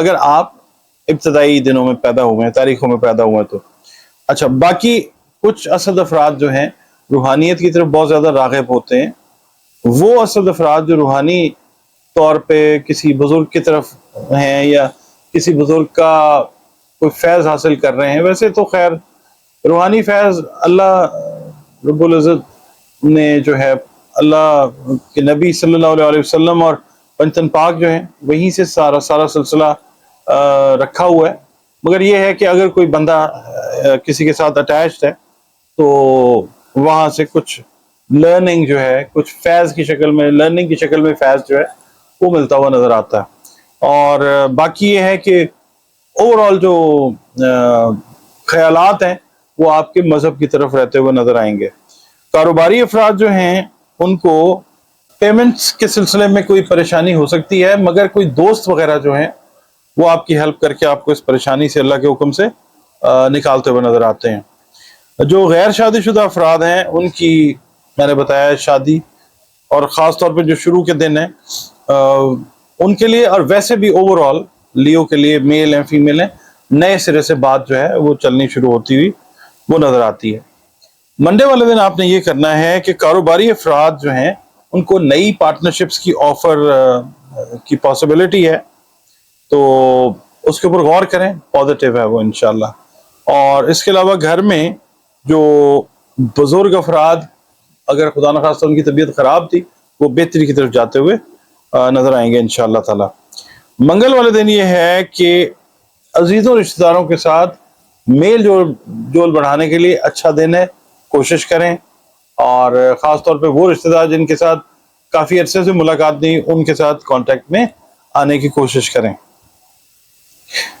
اگر آپ ابتدائی دنوں میں پیدا ہوئے ہیں، تاریخوں میں پیدا ہوئے ہیں تو۔ اچھا، باقی کچھ اسد افراد جو ہیں روحانیت کی طرف بہت زیادہ راغب ہوتے ہیں، وہ اسد افراد جو روحانی طور پہ کسی بزرگ کی طرف ہیں یا کسی بزرگ کا کوئی فیض حاصل کر رہے ہیں، ویسے تو خیر روحانی فیض اللہ رب العزت نے جو ہے اللہ کے نبی صلی اللہ علیہ وسلم اور پنجتن پاک جو ہیں وہیں سے سارا سلسلہ رکھا ہوا ہے۔ مگر یہ ہے کہ اگر کوئی بندہ کسی کے ساتھ اٹیچڈ ہے تو وہاں سے کچھ لرننگ جو ہے، کچھ فیض کی شکل میں، لرننگ کی شکل میں فیض جو ہے وہ ملتا ہوا نظر آتا ہے۔ اور باقی یہ ہے کہ اوور آل جو خیالات ہیں وہ آپ کے مذہب کی طرف رہتے ہوئے نظر آئیں گے۔ کاروباری افراد جو ہیں ان کو پیمنٹس کے سلسلے میں کوئی پریشانی ہو سکتی ہے، مگر کوئی دوست وغیرہ جو ہیں وہ آپ کی ہیلپ کر کے آپ کو اس پریشانی سے اللہ کے حکم سے نکالتے ہوئے نظر آتے ہیں۔ جو غیر شادی شدہ افراد ہیں ان کی میں نے بتایا شادی اور خاص طور پہ جو شروع کے دن ہیں ان کے لیے، اور ویسے بھی اوور آل لیو کے لیے، میل ہیں فیمیل ہیں، نئے سرے سے بات جو ہے وہ چلنی شروع ہوتی ہوئی وہ نظر آتی ہے۔ منڈے والے دن آپ نے یہ کرنا ہے کہ کاروباری افراد جو ہیں ان کو نئی پارٹنرشپس کی آفر کی پاسبلٹی ہے، تو اس کے اوپر غور کریں، پازیٹیو ہے وہ انشاءاللہ۔ اور اس کے علاوہ گھر میں جو بزرگ افراد اگر خدا نخواستہ ان کی طبیعت خراب تھی وہ بہتری کی طرف جاتے ہوئے نظر آئیں گے انشاءاللہ تعالی۔ منگل والے دن یہ ہے کہ عزیزوں رشتہ داروں کے ساتھ میل جول بڑھانے کے لیے اچھا دن ہے، کوشش کریں، اور خاص طور پہ وہ رشتہ دار جن کے ساتھ کافی عرصے سے ملاقات نہیں، ان کے ساتھ کانٹیکٹ میں آنے کی کوشش کریں۔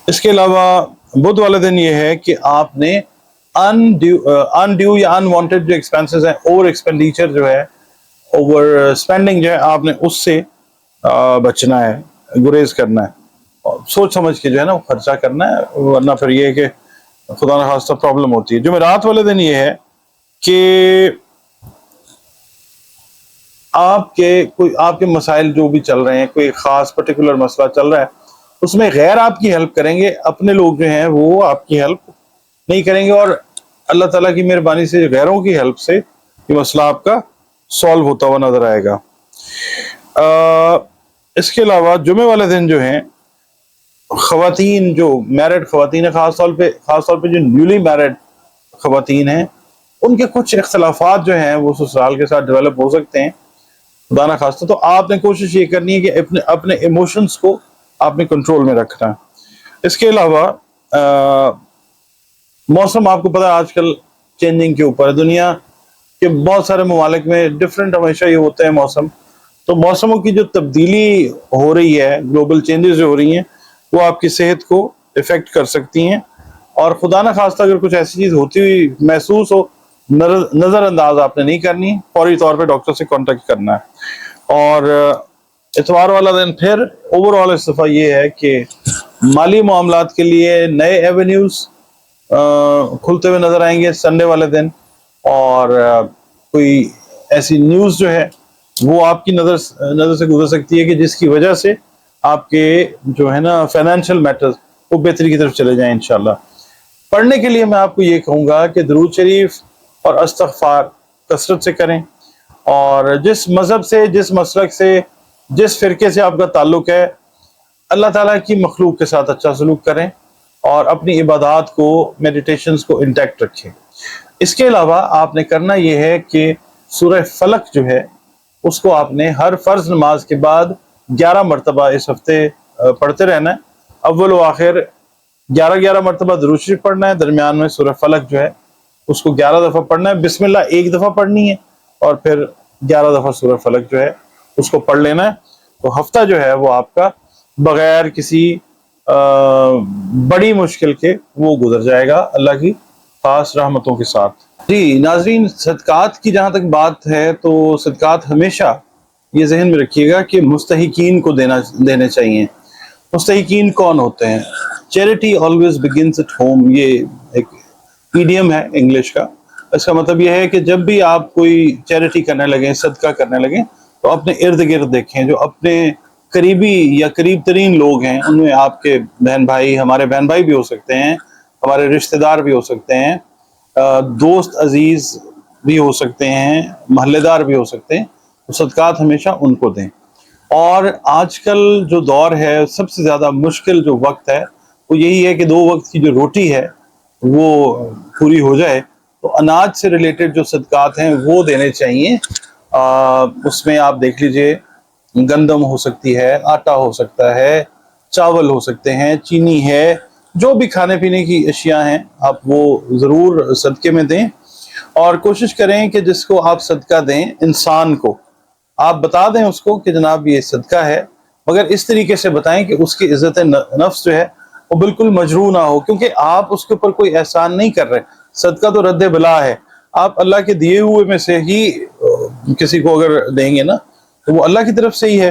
اس کے علاوہ بدھ والے دن یہ ہے کہ آپ نے انڈیو یا انوانٹیڈ جو ایکسپینسز ہیں، اوور ایکسپینڈیچر جو ہے، اوور اسپینڈنگ جو ہے، آپ نے اس سے بچنا ہے، گریز کرنا ہے، اور سوچ سمجھ کے جو ہے نا خرچہ کرنا ہے، ورنہ پھر یہ ہے کہ خدا نخواستہ پرابلم ہوتی ہے۔ جمعرات والے دن یہ ہے کہ آپ کے مسائل جو بھی چل رہے ہیں، کوئی خاص پرٹیکولر مسئلہ چل رہا ہے، اس میں غیر آپ کی ہیلپ کریں گے، اپنے لوگ جو ہیں وہ آپ کی ہیلپ نہیں کریں گے، اور اللہ تعالیٰ کی مہربانی سے غیروں کی ہیلپ سے یہ مسئلہ آپ کا سالو ہوتا ہوا نظر آئے گا۔ اس کے علاوہ جمعے والے دن جو ہیں خواتین، جو میرڈ خواتین ہیں، خاص طور پہ جو نیولی میرڈ خواتین ہیں، ان کے کچھ اختلافات جو ہیں وہ سسرال کے ساتھ ڈیولپ ہو سکتے ہیں خدا نہ خواستہ، تو آپ نے کوشش یہ کرنی ہے کہ اپنے ایموشنز کو آپ نے کنٹرول میں رکھنا ہے۔ اس کے علاوہ موسم آپ کو پتا ہے آج کل چینجنگ کے اوپر ہے، دنیا کے بہت سارے ممالک میں ڈفرینٹ ہمیشہ یہ ہوتے ہیں موسم، تو موسموں کی جو تبدیلی ہو رہی ہے، گلوبل چینجز جو ہو رہی ہیں، وہ آپ کی صحت کو افیکٹ کر سکتی ہیں، اور خدا نہ خواستہ اگر کچھ ایسی چیز ہوتی ہوئی محسوس ہو، نظر انداز آپ نے نہیں کرنی، فوری طور پہ ڈاکٹر سے کانٹیکٹ کرنا ہے۔ اور اتوار والا دن پھر اوور آل اس دفعہ یہ ہے کہ مالی معاملات کے لیے نئے ایونیوز کھلتے ہوئے نظر آئیں گے سنڈے والے دن، اور کوئی ایسی نیوز جو ہے وہ آپ کی نظر سے گزر سکتی ہے کہ جس کی وجہ سے آپ کے جو ہے نا فائنینشیل میٹرز وہ بہتری کی طرف چلے جائیں انشاءاللہ۔ پڑھنے کے لیے میں آپ کو یہ کہوں گا کہ درود شریف اور استغفار کثرت سے کریں، اور جس مذہب سے، جس مسلک سے، جس فرقے سے آپ کا تعلق ہے، اللہ تعالیٰ کی مخلوق کے ساتھ اچھا سلوک کریں، اور اپنی عبادات کو، میڈیٹیشنز کو انٹیکٹ رکھیں۔ اس کے علاوہ آپ نے کرنا یہ ہے کہ سورہ فلق جو ہے اس کو آپ نے ہر فرض نماز کے بعد 11 مرتبہ اس ہفتے پڑھتے رہنا ہے، اول و آخر 11 مرتبہ درود شریف پڑھنا ہے، درمیان میں سورہ فلق جو ہے اس کو 11 دفعہ پڑھنا ہے، بسم اللہ ایک دفعہ پڑھنی ہے، اور پھر 11 دفعہ سورہ فلق جو ہے اس کو پڑھ لینا ہے، تو ہفتہ جو ہے وہ آپ کا بغیر کسی بڑی مشکل کے وہ گزر جائے گا اللہ کی خاص رحمتوں کے ساتھ۔ جی ناظرین، صدقات کی جہاں تک بات ہے تو صدقات ہمیشہ یہ ذہن میں رکھیے گا کہ مستحقین کو دینے چاہیے۔ مستحقین کون ہوتے ہیں؟ Charity always begins at home, یہ ایک ایڈیم ہے انگلش کا۔ اس کا مطلب یہ ہے کہ جب بھی آپ کوئی چیریٹی کرنے لگیں، صدقہ کرنے لگیں، تو اپنے ارد گرد دیکھیں، جو اپنے قریبی یا قریب ترین لوگ ہیں، ان میں آپ کے بہن بھائی، ہمارے بہن بھائی بھی ہو سکتے ہیں، ہمارے رشتہ دار بھی ہو سکتے ہیں، دوست عزیز بھی ہو سکتے ہیں، محلے دار بھی ہو سکتے ہیں، تو صدقات ہمیشہ ان کو دیں۔ اور آج کل جو دور ہے، سب سے زیادہ مشکل جو وقت ہے وہ یہی ہے کہ 2 وقت کی جو روٹی ہے وہ پوری ہو جائے، تو اناج سے ریلیٹڈ جو صدقات ہیں وہ دینے چاہیے۔ اس میں آپ دیکھ لیجئے، گندم ہو سکتی ہے، آٹا ہو سکتا ہے، چاول ہو سکتے ہیں، چینی ہے، جو بھی کھانے پینے کی اشیاء ہیں آپ وہ ضرور صدقے میں دیں۔ اور کوشش کریں کہ جس کو آپ صدقہ دیں، انسان کو آپ بتا دیں اس کو کہ جناب یہ صدقہ ہے، مگر اس طریقے سے بتائیں کہ اس کی عزت نفس جو ہے وہ بالکل مجروح نہ ہو، کیونکہ آپ اس کے اوپر کوئی احسان نہیں کر رہے۔ صدقہ تو رد بلا ہے، آپ اللہ کے دیے ہوئے میں سے ہی کسی کو اگر دیں گے نا تو وہ اللہ کی طرف سے ہی ہے۔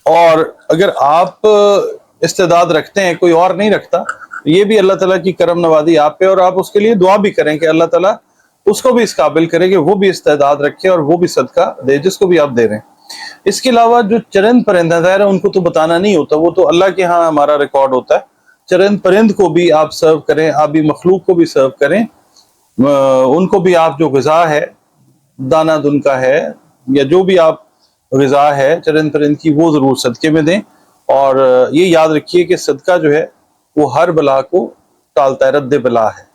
اور اگر آپ استعداد رکھتے ہیں، کوئی اور نہیں رکھتا، یہ بھی اللہ تعالیٰ کی کرم نوازی آپ پہ، اور آپ اس کے لیے دعا بھی کریں کہ اللہ تعالیٰ اس کو بھی اس قابل کرے کہ وہ بھی استعداد رکھے اور وہ بھی صدقہ دے جس کو بھی آپ دے رہے ہیں۔ اس کے علاوہ جو چرند پرند ہیں، ظاہر ہے ان کو تو بتانا نہیں ہوتا، وہ تو اللہ کے ہاں ہمارا ریکارڈ ہوتا ہے۔ چرند پرند کو بھی آپ سرو کریں، آپ بھی مخلوق کو بھی سرو کریں، ان کو بھی آپ جو غذا ہے، دانہ دن کا ہے یا جو بھی آپ غذا ہے چرند پرند کی، وہ ضرور صدقے میں دیں۔ اور یہ یاد رکھیے کہ صدقہ جو ہے وہ ہر بلا کو ٹالتا ہے، رد بلا ہے۔